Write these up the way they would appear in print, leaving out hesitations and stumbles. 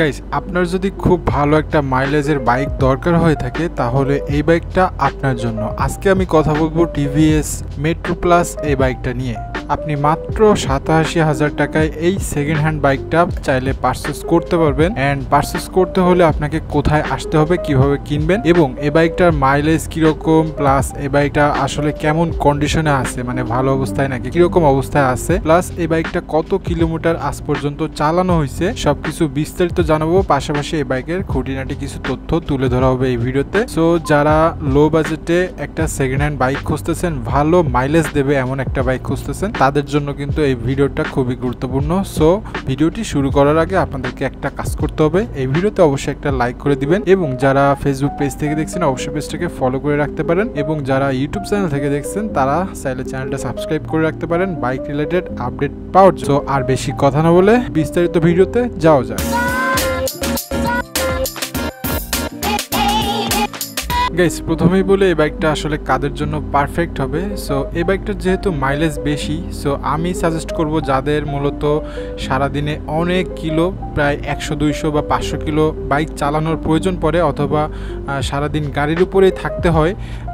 Guys, আপনার যদি খুব ভালো একটা মাইলেজের বাইক দরকার হয়ে থাকে তাহলে এই বাইকটা আপনার জন্য। আজকে আমি কথা বলবো টিভিএস মেট্রো প্লাস এই বাইকটা নিয়ে। আপনি মাত্র 87,000 টাকায় এই সেকেন্ড হ্যান্ড বাইকটা চাইলে পারচেস করতে পারবেন। অ্যান্ড পারচেস করতে হলে আপনাকে কোথায় আসতে হবে, কিভাবে কিনবেন এবং এই বাইকটার মাইলেজ কিরকম, প্লাস এই বাইকটা আসলে কেমন কন্ডিশনে আছে, মানে ভালো অবস্থায় নাকি কিরকম অবস্থায় আছে, প্লাস এই বাইকটা কত কিলোমিটার আজ পর্যন্ত চালানো হয়েছে, সবকিছু বিস্তারিত জানাবো। পাশাপাশি এই বাইকের খুঁটিনাটি কিছু তথ্য তুলে ধরা হবে এই ভিডিওতে। সো যারা লো বাজেটে একটা সেকেন্ড হ্যান্ড বাইক খুঁজতেছেন, ভালো মাইলেজ দেবে এমন একটা বাইক খুঁজতেছেন, তাদের জন্য কিন্তু এই ভিডিওটা খুবই গুরুত্বপূর্ণ। সো ভিডিওটি শুরু করার আগে আপনাদেরকে একটা কাজ করতে হবে, এই ভিডিওতে অবশ্যই একটা লাইক করে দিবেন এবং যারা ফেসবুক পেজ থেকে দেখছেন অবশ্যই পেজটাকে ফলো করে রাখতে পারেন এবং যারা ইউটিউব চ্যানেল থেকে দেখছেন তারা চাইলে চ্যানেলটা সাবস্ক্রাইব করে রাখতে পারেন বাইক রিলেটেড আপডেট পাওয়ার জন্য। সো আর বেশি কথা না বলে বিস্তারিত ভিডিওতে যাওয়া যায়। গাইস, প্রথমেই বলে এই বাইকটা আসলে কাদের জন্য পারফেক্ট হবে। সো এই বাইকটার যেহেতু মাইলেজ বেশি, সো আমি সাজেস্ট করব যাদের মূলত সারাদিনে অনেক কিলো, প্রায় 100-200 বা 500 কিলো বাইক চালানোর প্রয়োজন পড়ে, অথবা সারাদিন গাড়ির উপরেই থাকতে হয়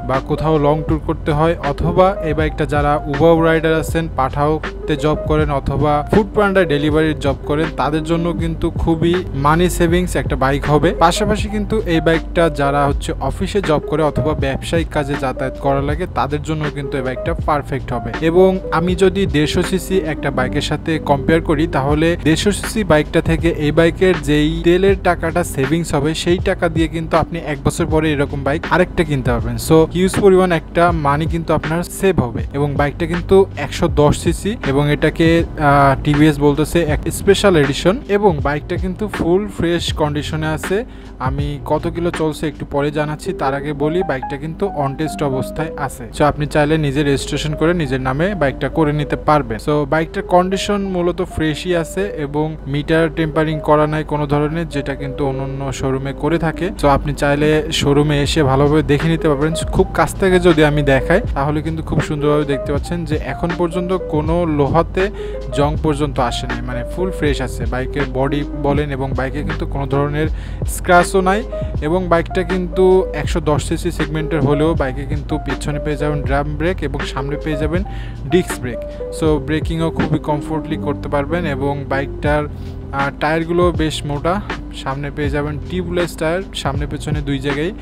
বা কোথাও লং ট্যুর করতে হয়, অথবা এই বাইকটা যারা উবার রাইডার আছেন, পাঠাওতে জব করেন অথবা ফুড পান্ডা ডেলিভারির জব করেন, তাদের জন্য কিন্তু খুবই মানি সেভিংস একটা বাইক হবে। পাশাপাশি কিন্তু এই বাইকটা যারা হচ্ছে অফিসে জব করে অথবা ব্যবসায়িক কাজে যাতায়াত করা লাগে, তাদের জন্য কিন্তু এই বাইকটা পারফেক্ট হবে। এবং আমি যদি 150 সিসি একটা বাইকের সাথে কম্পেয়ার করি, তাহলে 150 সিসি বাইকটা থেকে এই বাইকের যেই তেলের টাকাটা সেভিংস হবে, সেই টাকা দিয়ে কিন্তু আপনি 1 বছর পরে এরকম বাইক আরেকটা কিনতে পারবেন। সো হিউজ পরিমাণ একটা মানি কিন্তু আপনার সেভ হবে। এবং বাইকটা কিন্তু 110 সিসি এবং এটাকে টিভিএস বলতেছে এক স্পেশাল এডিশন, এবং বাইকটা কিন্তু ফুল ফ্রেশ কন্ডিশনে আছে। আমি কত কিলো চলছে একটু পরে জানাচ্ছি, তার আগে বলি বাইকটা কিন্তু অন টেস্ট অবস্থায় আছে। সো আপনি চাইলে নিজের রেজিস্ট্রেশন করে নিজের নামে বাইকটা করে নিতে পারবেন। সো বাইকটার কন্ডিশন মূলত ফ্রেশই আছে এবং মিটার টেম্পারিং করা নাই কোনো ধরনের, যেটা কিন্তু অন্যান্য শোরুমে করে থাকে। সো আপনি চাইলে শোরুমে এসে ভালোভাবে দেখে নিতে পারবেন। খুব কাছ থেকে যদি আমি দেখাই তাহলে কিন্তু খুব সুন্দরভাবে দেখতে পাচ্ছেন যে এখন পর্যন্ত কোনো লোহাতে জং পর্যন্ত আসেনি, মানে ফুল ফ্রেশ আছে বাইকের বডি বলেন, এবং বাইকে কিন্তু কোনো ধরনের স্ক্র্যাচও নাই। এবং বাইকটা কিন্তু 110 সিসি সেগমেন্টের হলেও বাইকে কিন্তু পিছনে পেয়ে যাবেন ড্রাম ব্রেক এবং সামনে পেয়ে যাবেন ডিস্ক ব্রেক। সো ব্রেকিংও খুবই কমফোর্টলি করতে পারবেন। এবং বাইকটার টায়ারগুলো বেশ মোটা, সামনে পেয়ে যাবেন টিউবলেস টায়ার সামনে পেছনে দুই জায়গায়,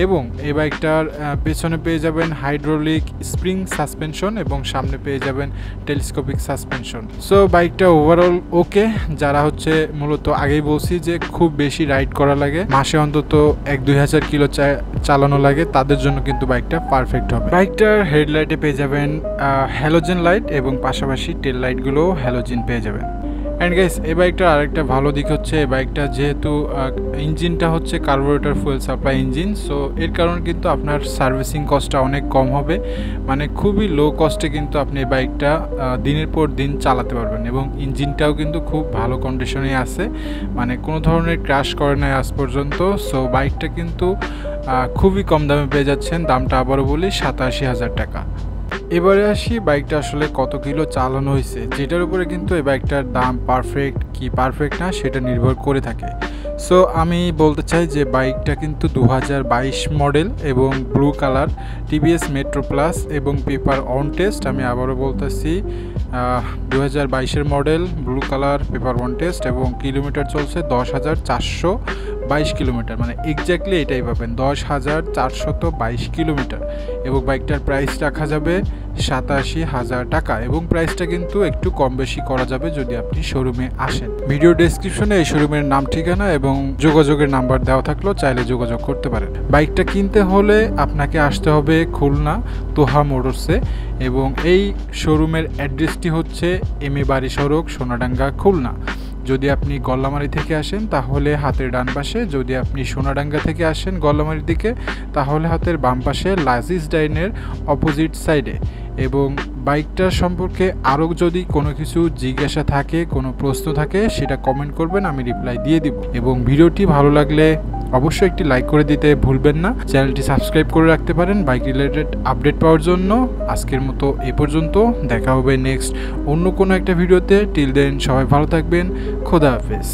এবং এই বাইকটার পেছনে পেয়ে যাবেন হাইড্রোলিক স্প্রিং সাসপেনশন এবং সামনে পেয়ে যাবেন টেলিস্কোপিক সাসপেনশন। সো বাইকটা ওভারঅল ওকে। যারা হচ্ছে মূলত আগেই বলছি যে খুব বেশি রাইড করা লাগে, মাসে অন্তত 1-2 হাজার কিলো চালানো লাগে, তাদের জন্য কিন্তু বাইকটা পারফেক্ট হবে। বাইকটার হেডলাইটে পেয়ে যাবেন হ্যালোজেন লাইট এবং পাশাপাশি টেল লাইটগুলোও হ্যালোজেন পেয়ে যাবেন। অ্যান্ড গাইস, এই বাইকটার আরেকটা ভালো দিক হচ্ছে এই বাইকটা যেহেতু ইঞ্জিনটা হচ্ছে carburettor fuel supply engine, so এর কারণে কিন্তু আপনার সার্ভিসিং কস্টটা অনেক কম হবে। মানে খুবই লো কস্টে কিন্তু আপনি এই বাইকটা দিনের পর দিন চালাতে পারবেন। এবং ইঞ্জিনটাও কিন্তু খুব ভালো কন্ডিশনে আছে, মানে কোনো ধরনের ক্র্যাশ করে নাই আজ পর্যন্ত। সো বাইকটা কিন্তু খুবই কম দামে পেয়ে যাচ্ছেন। দামটা আবারও বলি 87,000 টাকা। এবারে আসি বাইকটা আসলে কত কিলো চালানো হয়েছে, যেটার উপরে কিন্তু এই বাইকটার দাম পারফেক্ট কি পারফেক্ট না সেটা নির্ভর করে থাকে। সো আমি বলতে চাই যে বাইকটা কিন্তু 2022 মডেল এবং blue colour, TVS Metro Plus এবং পেপার অন টেস্ট। আমি আবারও বলতেছি 2022-এর model, blue colour, paper on test এবং কিলোমিটার চলছে 10,422 কিলোমিটার, মানে এক্স্যাক্টলি এটাই পাবেন 10,422 কিলোমিটার। এবং বাইকটার প্রাইস রাখা যাবে 87,000 টাকা এবং প্রাইসটা কিন্তু একটু কম বেশি করা যাবে যদি আপনি শোরুমে আসেন। ভিডিও ডেসক্রিপশনে এই শোরুমের নাম, ঠিকানা এবং যোগাযোগের নাম্বার দেওয়া থাকলেও চাইলে যোগাযোগ করতে পারেন। বাইকটা কিনতে হলে আপনাকে আসতে হবে খুলনা তোহা মোটরসে, এবং এই শোরুমের অ্যাড্রেসটি হচ্ছে এম এ বাড়ি সড়ক, সোনাডাঙ্গা, খুলনা। যদি আপনি গল্লামারি থেকে আসেন তাহলে হাতের ডান পাশে, যদি আপনি সোনাডাঙ্গা থেকে আসেন গল্লামারির দিকে তাহলে হাতের বাম পাশে লাজিজ ডাইনের অপোজিট সাইডে। এবং বাইকটার সম্পর্কে আরও যদি কোনো কিছু জিজ্ঞাসা থাকে, কোনো প্রশ্ন থাকে, সেটা কমেন্ট করবেন, আমি রিপ্লাই দিয়ে দিব। এবং ভিডিওটি ভালো লাগলে অবশ্যই একটি লাইক করে দিতে ভুলবেন না। চ্যানেলটি সাবস্ক্রাইব করে রাখতে পারেন বাইক রিলেটেড আপডেট পাওয়ার জন্য। আজকের মতো এ পর্যন্ত, দেখা হবে নেক্সট অন্য কোনো একটা ভিডিওতে। টিল দেন সবাই ভালো থাকবেন, খোদা হাফেজ।